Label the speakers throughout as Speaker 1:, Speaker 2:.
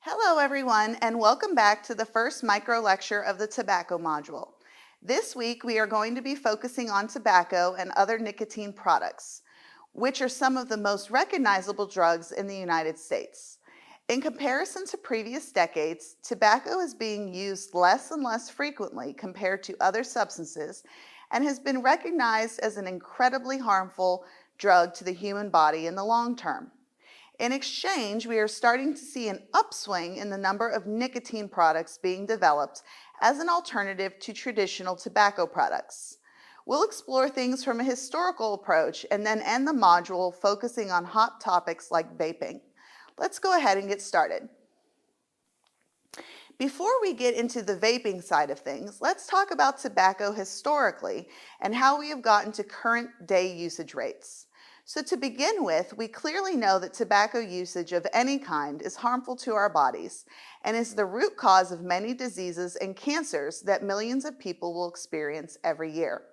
Speaker 1: Hello everyone, and welcome back to the first micro lecture of the tobacco module. This week we are going to be focusing on tobacco and other nicotine products, which are some of the most recognizable drugs in the United States. In comparison to previous decades, tobacco is being used less and less frequently compared to other substances and has been recognized as an incredibly harmful drug to the human body in the long term. In exchange, we are starting to see an upswing in the number of nicotine products being developed as an alternative to traditional tobacco products. We'll explore things from a historical approach and then end the module focusing on hot topics like vaping. Let's go ahead and get started. Before we get into the vaping side of things, let's talk about tobacco historically and how we have gotten to current day usage rates. So to begin with, we clearly know that tobacco usage of any kind is harmful to our bodies and is the root cause of many diseases and cancers that millions of people will experience every year.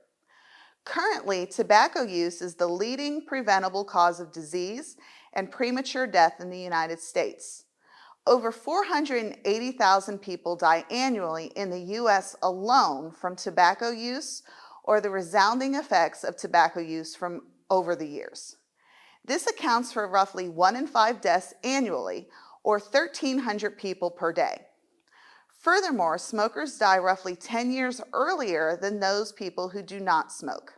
Speaker 1: Currently, tobacco use is the leading preventable cause of disease and premature death in the United States. Over 480,000 people die annually in the U.S. alone from tobacco use or the resounding effects of tobacco use from over the years. This accounts for roughly 1 in 5 deaths annually, or 1,300 people per day. Furthermore, smokers die roughly 10 years earlier than those people who do not smoke.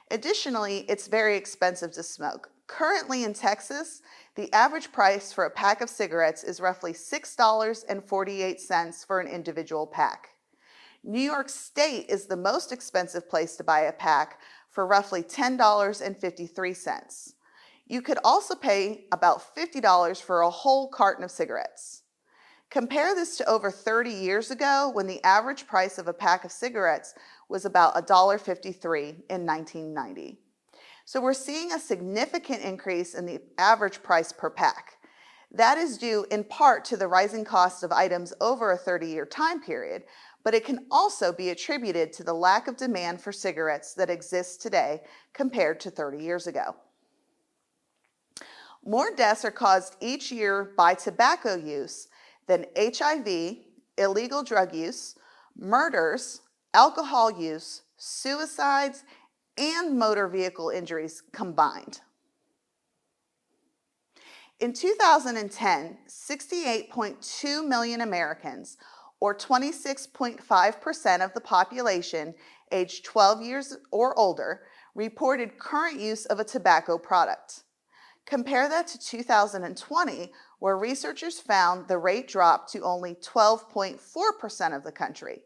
Speaker 1: Additionally, it's very expensive to smoke. Currently in Texas, the average price for a pack of cigarettes is roughly $6.48 for an individual pack. New York State is the most expensive place to buy a pack for roughly $10.53. You could also pay about $50 for a whole carton of cigarettes. Compare this to over 30 years ago when the average price of a pack of cigarettes was about $1.53 in 1990. So we're seeing a significant increase in the average price per pack. That is due in part to the rising cost of items over a 30-year time period, but it can also be attributed to the lack of demand for cigarettes that exists today compared to 30 years ago. More deaths are caused each year by tobacco use than HIV, illegal drug use, murders, alcohol use, suicides, and motor vehicle injuries combined. In 2010, 68.2 million Americans, or 26.5% of the population aged 12 years or older, reported current use of a tobacco product. Compare that to 2020, where researchers found the rate dropped to only 12.4% of the country.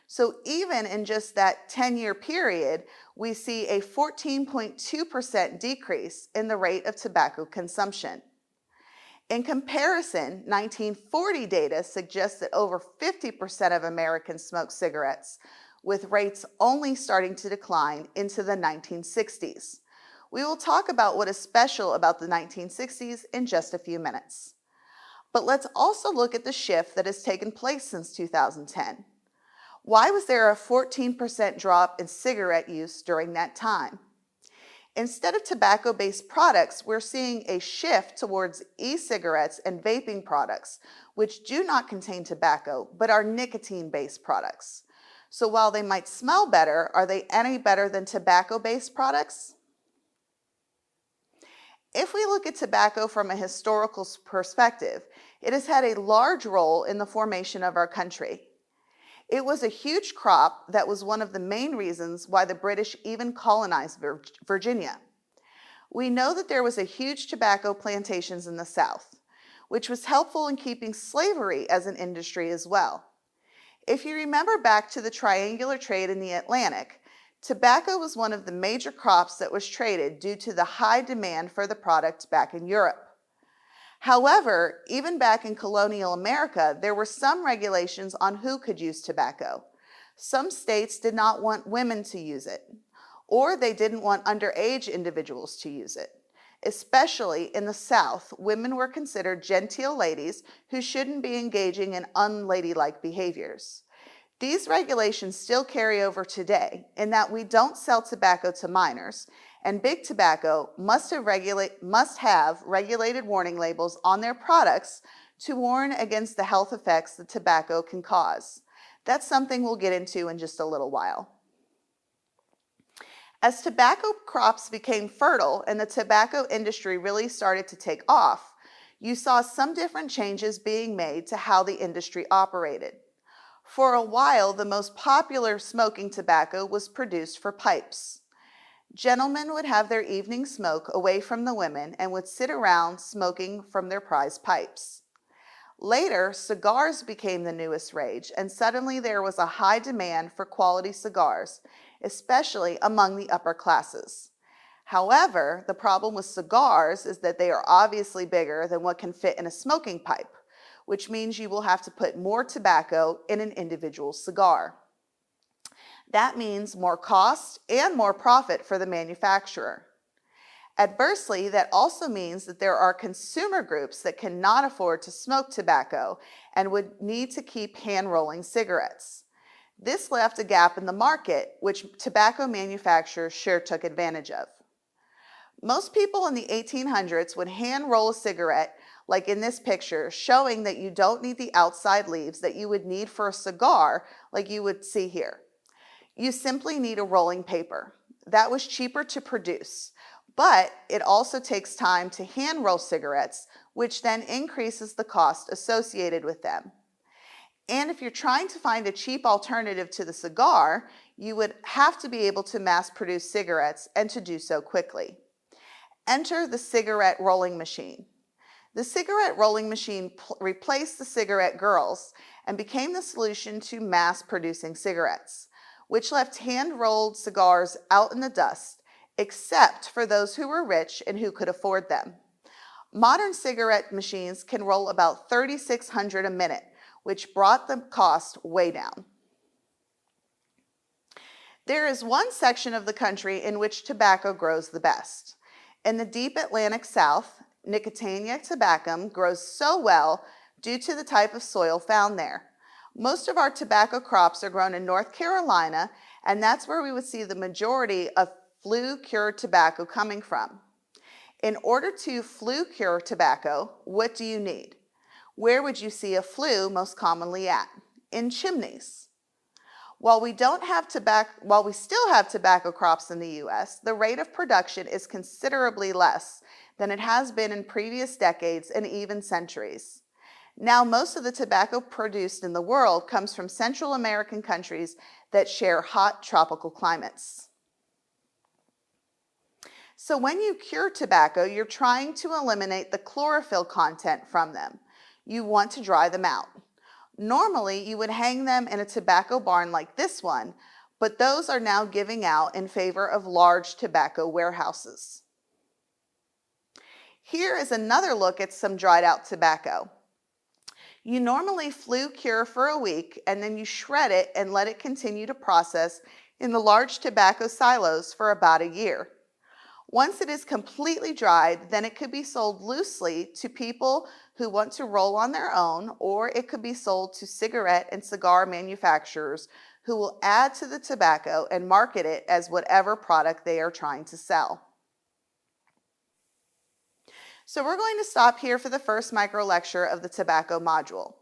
Speaker 1: So even in just that 10-year period, we see a 14.2% decrease in the rate of tobacco consumption. In comparison, 1940 data suggests that over 50% of Americans smoke cigarettes, with rates only starting to decline into the 1960s. We will talk about what is special about the 1960s in just a few minutes. But let's also look at the shift that has taken place since 2010. Why was there a 14% drop in cigarette use during that time? Instead of tobacco-based products, we're seeing a shift towards e-cigarettes and vaping products, which do not contain tobacco, but are nicotine-based products. So while they might smell better, are they any better than tobacco-based products? If we look at tobacco from a historical perspective, it has had a large role in the formation of our country. It was a huge crop that was one of the main reasons why the British even colonized Virginia. We know that there was a huge tobacco plantations in the South, which was helpful in keeping slavery as an industry as well. If you remember back to the triangular trade in the Atlantic, tobacco was one of the major crops that was traded due to the high demand for the product back in Europe. However, even back in colonial America, there were some regulations on who could use tobacco. Some states did not want women to use it, or they didn't want underage individuals to use it. Especially in the South, women were considered genteel ladies who shouldn't be engaging in unladylike behaviors. These regulations still carry over today in that we don't sell tobacco to minors, and big tobacco must have regulated warning labels on their products to warn against the health effects that tobacco can cause. That's something we'll get into in just a little while. As tobacco crops became fertile and the tobacco industry really started to take off, you saw some different changes being made to how the industry operated. For a while, the most popular smoking tobacco was produced for pipes. Gentlemen would have their evening smoke away from the women and would sit around smoking from their prized pipes. Later, cigars became the newest rage, and suddenly there was a high demand for quality cigars, especially among the upper classes. However, the problem with cigars is that they are obviously bigger than what can fit in a smoking pipe, which means you will have to put more tobacco in an individual cigar. That means more cost and more profit for the manufacturer. Adversely, that also means that there are consumer groups that cannot afford to smoke tobacco and would need to keep hand-rolling cigarettes. This left a gap in the market, which tobacco manufacturers sure took advantage of. Most people in the 1800s would hand-roll a cigarette, like in this picture, showing that you don't need the outside leaves that you would need for a cigar, like you would see here. You simply need a rolling paper. That was cheaper to produce, but it also takes time to hand roll cigarettes, which then increases the cost associated with them. And if you're trying to find a cheap alternative to the cigar, you would have to be able to mass produce cigarettes and to do so quickly. Enter the cigarette rolling machine. The cigarette rolling machine replaced the cigarette girls and became the solution to mass producing cigarettes, which left hand-rolled cigars out in the dust, except for those who were rich and who could afford them. Modern cigarette machines can roll about 3,600 a minute, which brought the cost way down. There is one section of the country in which tobacco grows the best. In the deep Atlantic South, Nicotiana tabacum grows so well due to the type of soil found there. Most of our tobacco crops are grown in North Carolina, and that's where we would see the majority of flue-cured tobacco coming from. In order to flue-cure tobacco, what do you need? Where would you see a flue most commonly at? In chimneys. While we still have tobacco crops in the U.S., the rate of production is considerably less than it has been in previous decades and even centuries. Now, most of the tobacco produced in the world comes from Central American countries that share hot tropical climates. So when you cure tobacco, you're trying to eliminate the chlorophyll content from them. You want to dry them out. Normally, you would hang them in a tobacco barn like this one, but those are now giving out in favor of large tobacco warehouses. Here is another look at some dried out tobacco. You normally flue cure for a week and then you shred it and let it continue to process in the large tobacco silos for about a year. Once it is completely dried, then it could be sold loosely to people who want to roll on their own, or it could be sold to cigarette and cigar manufacturers who will add to the tobacco and market it as whatever product they are trying to sell. So we're going to stop here for the first micro lecture of the tobacco module.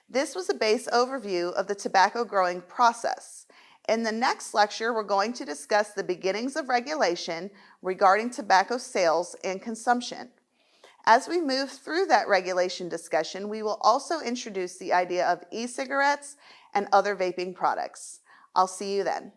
Speaker 1: This was a base overview of the tobacco growing process. In the next lecture, we're going to discuss the beginnings of regulation regarding tobacco sales and consumption. As we move through that regulation discussion, we will also introduce the idea of e-cigarettes and other vaping products. I'll see you then.